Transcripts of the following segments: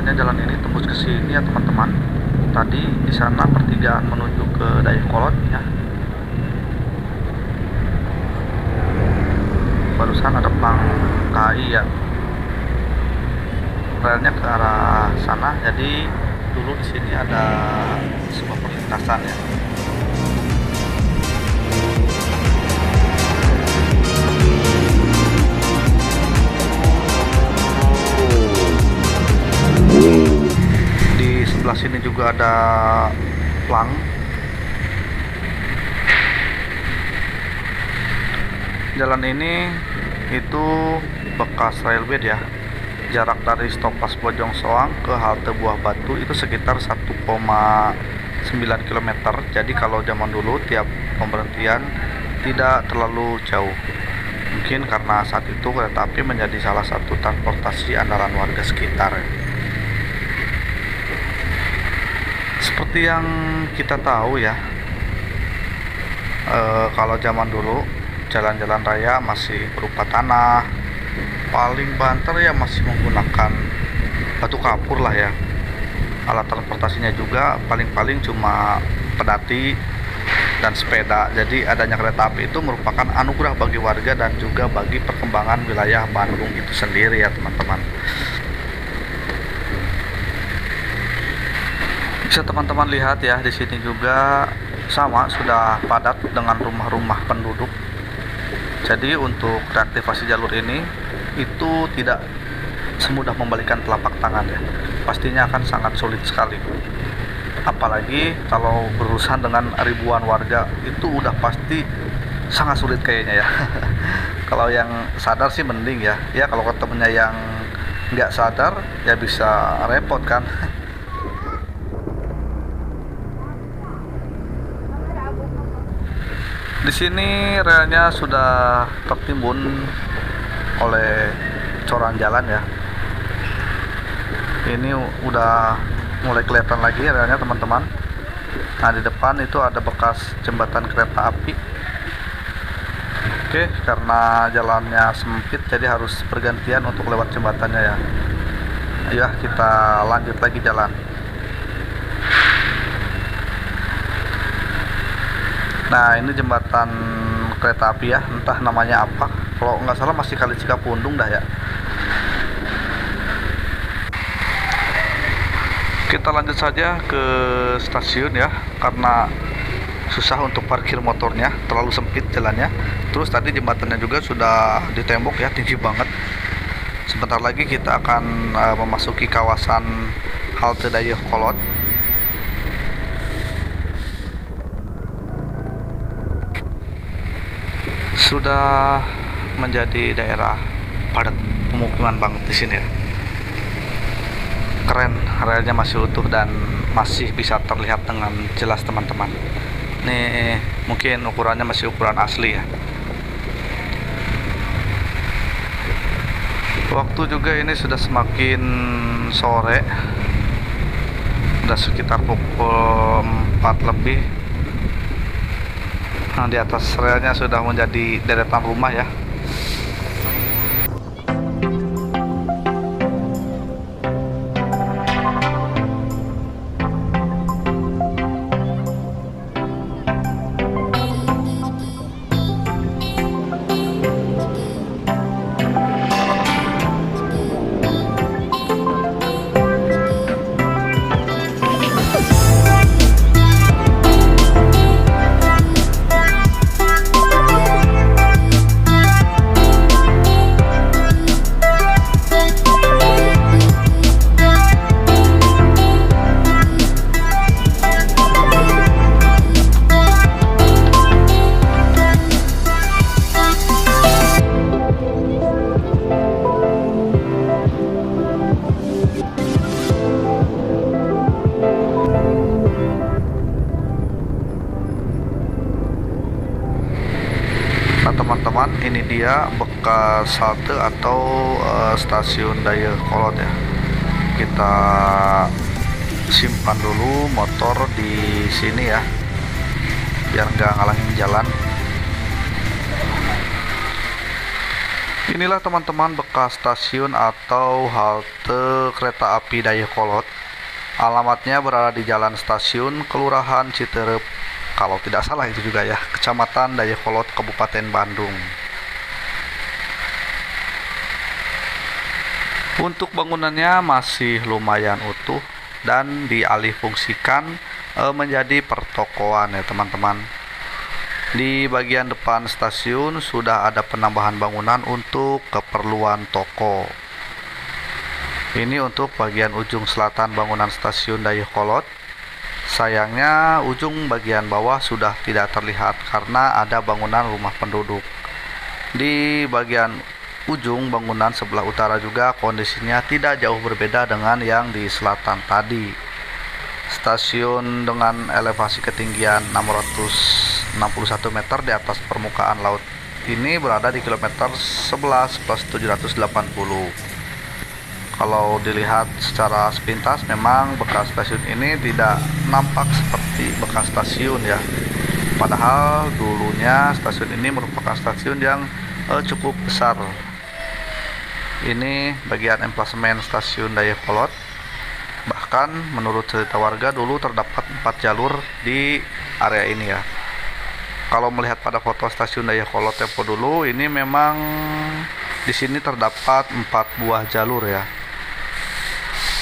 rupanya jalan ini tembus ke sini ya teman-teman. Tadi di sana pertigaan menuju ke Dayakolot ya. Barusan ada plang KAI ya. Relnya ke arah sana. Jadi dulu di sini ada sebuah perlintasan ya. Di sebelah sini juga ada plang. Jalan ini itu bekas railbed ya. Jarak dari stop Pas Bojong Soang ke halte Buah Batu itu sekitar 1,9 km. Jadi kalau zaman dulu tiap pemberhentian tidak terlalu jauh. Mungkin karena saat itu kereta api menjadi salah satu transportasi andalan warga sekitar. Seperti yang kita tahu ya, kalau zaman dulu jalan-jalan raya masih berupa tanah, paling banter ya masih menggunakan batu kapur lah ya. Alat transportasinya juga paling-paling cuma pedati dan sepeda. Jadi adanya kereta api itu merupakan anugerah bagi warga dan juga bagi perkembangan wilayah Bandung itu sendiri ya teman-teman. Bisa teman-teman lihat ya, di sini juga sama sudah padat dengan rumah-rumah penduduk. Jadi untuk reaktivasi jalur ini itu tidak semudah membalikan telapak tangan ya. Pastinya akan sangat sulit sekali. Apalagi kalau berurusan dengan ribuan warga, itu udah pasti sangat sulit kayaknya ya. Kalau yang sadar sih mending ya. Ya kalau ketemunya yang nggak sadar ya bisa repot kan. Di sini relnya sudah tertimbun oleh coran jalan ya. Ini udah mulai kelihatan lagi relnya teman-teman. Nah di depan itu ada bekas jembatan kereta api. Oke, karena jalannya sempit jadi harus bergantian untuk lewat jembatannya ya. Ayo kita lanjut lagi jalan. Nah ini jembatan kereta api ya, entah namanya apa. Kalau nggak salah masih Kali Cikapundung dah ya. Kita lanjut saja ke stasiun ya, karena susah untuk parkir motornya, terlalu sempit jalannya. Terus tadi jembatannya juga sudah ditembok ya, tinggi banget. Sebentar lagi kita akan memasuki kawasan halte Dayakolot. Sudah menjadi daerah padat pemukiman banget di sini ya. Keren, relnya masih utuh dan masih bisa terlihat dengan jelas teman-teman. Nih mungkin ukurannya masih ukuran asli ya. Waktu juga ini sudah semakin sore, sudah sekitar pukul 4 lebih. Nah, di atas relnya sudah menjadi deretan rumah ya. Nah teman-teman, ini dia bekas halte atau stasiun Dayakolot ya. Kita simpan dulu motor di sini ya, biar nggak ngalangin jalan. Inilah teman-teman bekas stasiun atau halte kereta api Dayakolot. Alamatnya berada di Jalan Stasiun, Kelurahan Citerep, kalau tidak salah itu juga ya, Kecamatan Dayakolot, Kabupaten Bandung. Untuk bangunannya masih lumayan utuh dan dialihfungsikan menjadi pertokoan ya teman-teman. Di bagian depan stasiun sudah ada penambahan bangunan untuk keperluan toko. Ini untuk bagian ujung selatan bangunan stasiun Dayakolot. Sayangnya ujung bagian bawah sudah tidak terlihat karena ada bangunan rumah penduduk. Di bagian ujung bangunan sebelah utara juga kondisinya tidak jauh berbeda dengan yang di selatan tadi. Stasiun dengan elevasi ketinggian 661 meter di atas permukaan laut ini berada di kilometer 11 plus 780. Kalau dilihat secara sepintas memang bekas stasiun ini tidak nampak seperti bekas stasiun ya. Padahal dulunya stasiun ini merupakan stasiun yang cukup besar. Ini bagian emplasemen stasiun Dayakolot. Bahkan menurut cerita warga dulu terdapat 4 jalur di area ini ya. Kalau melihat pada foto stasiun Dayakolot tempo dulu, ini memang di sini terdapat 4 buah jalur ya.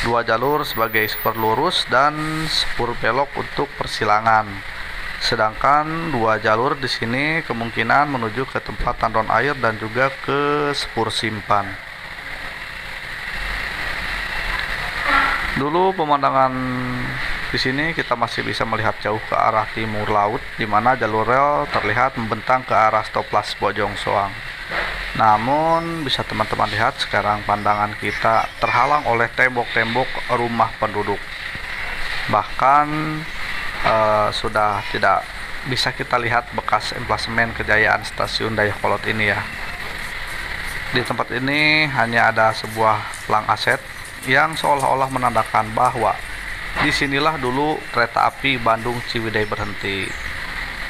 2 jalur sebagai spur lurus dan spur belok untuk persilangan. Sedangkan 2 jalur di sini kemungkinan menuju ke tempat tandon air dan juga ke spur simpan. Dulu pemandangan di sini kita masih bisa melihat jauh ke arah timur laut, di mana jalur rel terlihat membentang ke arah Stoplas Bojong Soang. Namun bisa teman-teman lihat sekarang pandangan kita terhalang oleh tembok-tembok rumah penduduk. Bahkan sudah tidak bisa kita lihat bekas emplasemen kejayaan stasiun Dayakolot ini ya. Di tempat ini hanya ada sebuah pelang aset yang seolah-olah menandakan bahwa disinilah dulu kereta api Bandung Ciwidey berhenti.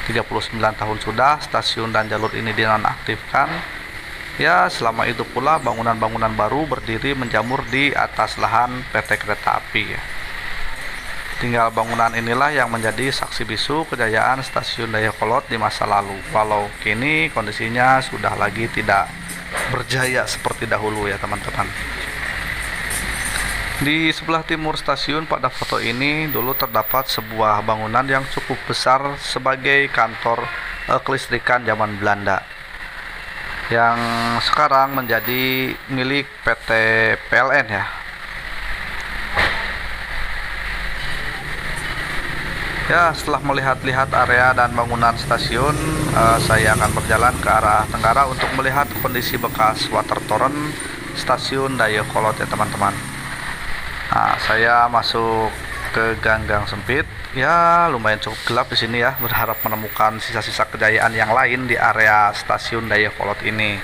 39 tahun sudah stasiun dan jalur ini dinonaktifkan. Ya, selama itu pula bangunan-bangunan baru berdiri menjamur di atas lahan PT Kereta Api ya. Tinggal bangunan inilah yang menjadi saksi bisu kejayaan stasiun Dayakolot di masa lalu. Walau kini kondisinya sudah lagi tidak berjaya seperti dahulu ya teman-teman. Di sebelah timur stasiun pada foto ini dulu terdapat sebuah bangunan yang cukup besar sebagai kantor kelistrikan zaman Belanda, yang sekarang menjadi milik PT PLN ya. Ya, setelah melihat-lihat area dan bangunan stasiun, saya akan berjalan ke arah tenggara untuk melihat kondisi bekas water torrent stasiun Dayakolot ya teman-teman. Nah, saya masuk ke ganggang sempit. Ya, lumayan cukup gelap di sini ya. Berharap menemukan sisa-sisa kejayaan yang lain di area stasiun Dayakolot ini.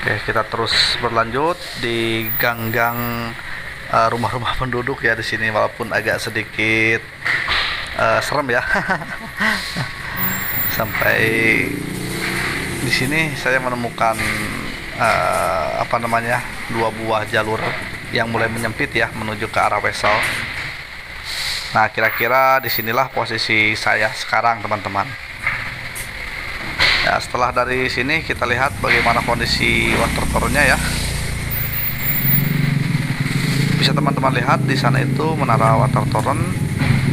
Oke, kita terus berlanjut di ganggang rumah-rumah penduduk ya di sini, walaupun agak sedikit serem ya. Sampai di sini saya menemukan 2 buah jalur yang mulai menyempit ya menuju ke arah Wesel. Nah, kira-kira disinilah posisi saya sekarang teman-teman. Ya, setelah dari sini kita lihat bagaimana kondisi water torrentnya ya. Bisa teman-teman lihat di sana itu menara water torrent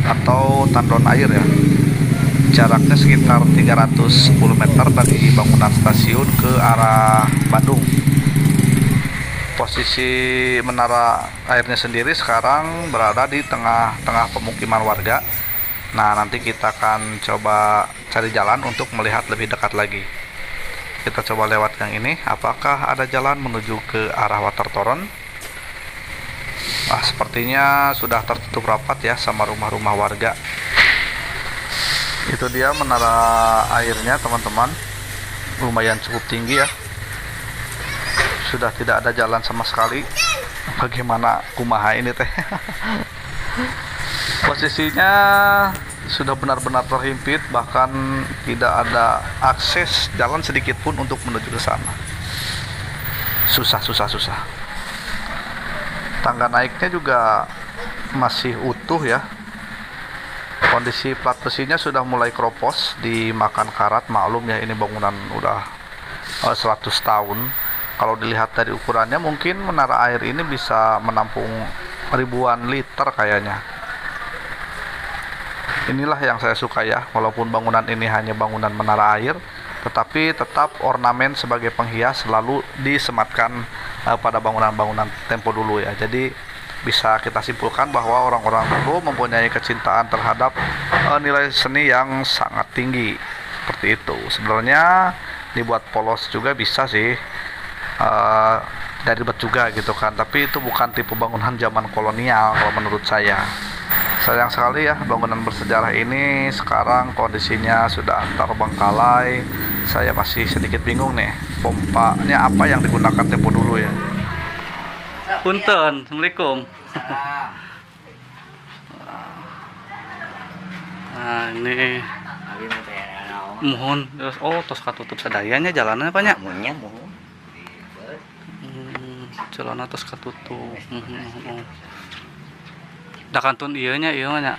atau tandon air ya. Jaraknya sekitar 310 meter dari bangunan stasiun ke arah Bandung. Posisi menara airnya sendiri sekarang berada di tengah-tengah pemukiman warga. Nah, nanti kita akan coba cari jalan untuk melihat lebih dekat lagi. Kita coba lewat yang ini, apakah ada jalan menuju ke arah water torrent? Nah, sepertinya sudah tertutup rapat ya sama rumah-rumah warga. Itu dia menara airnya teman-teman, lumayan cukup tinggi ya. Sudah tidak ada jalan sama sekali. Bagaimana kumaha ini teh? Posisinya sudah benar-benar terhimpit, bahkan tidak ada akses jalan sedikit pun untuk menuju ke sana. Susah. Tangga naiknya juga masih utuh ya. Kondisi plat besinya sudah mulai keropos, dimakan karat. Maklum ya, ini bangunan udah 100 tahun. Kalau dilihat dari ukurannya, mungkin menara air ini bisa menampung ribuan liter kayaknya. Inilah yang saya suka ya, walaupun bangunan ini hanya bangunan menara air, tetapi tetap ornamen sebagai penghias selalu disematkan pada bangunan-bangunan tempo dulu ya. Jadi bisa kita simpulkan bahwa orang-orang dulu mempunyai kecintaan terhadap nilai seni yang sangat tinggi. Seperti itu. Sebenarnya dibuat polos juga bisa sih, dari ribet juga gitu kan, tapi itu bukan tipe bangunan zaman kolonial kalau menurut saya. Sayang sekali ya, bangunan bersejarah ini sekarang kondisinya sudah terbengkalai. Saya masih sedikit bingung nih, pompanya apa yang digunakan tempo dulu ya. Punten, Assalamualaikum. Nah ini mohon, tos katutup sadayanya jalannya banyak. Jalan atas katutup. Dakantun ieunya nya.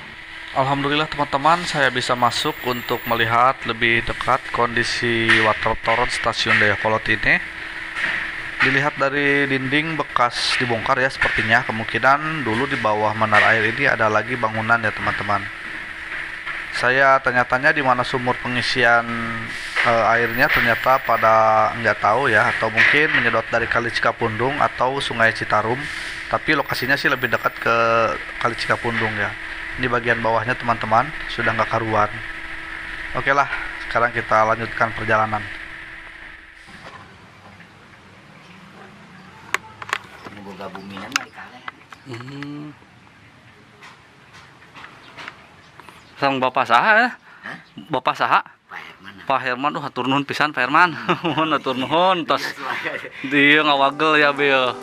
Alhamdulillah teman-teman, saya bisa masuk untuk melihat lebih dekat kondisi water tower stasiun Dayakolot ini. Dilihat dari dinding bekas dibongkar ya, sepertinya kemungkinan dulu di bawah menara air ini ada lagi bangunan ya teman-teman. Saya tanya-tanya di mana sumur pengisian airnya, ternyata pada nggak tahu ya, atau mungkin menyedot dari Kali Cikapundung atau Sungai Citarum. Tapi lokasinya sih lebih dekat ke Kali Cikapundung ya. Ini bagian bawahnya teman-teman, sudah nggak karuan. Oke lah, sekarang kita lanjutkan perjalanan. Sang Bapak saha ya? Bapak saha? Pak Herman, hatur nuhun pisan Pak Herman. Mohon hatur nuhun tos. Dia ngawagel ya beuh.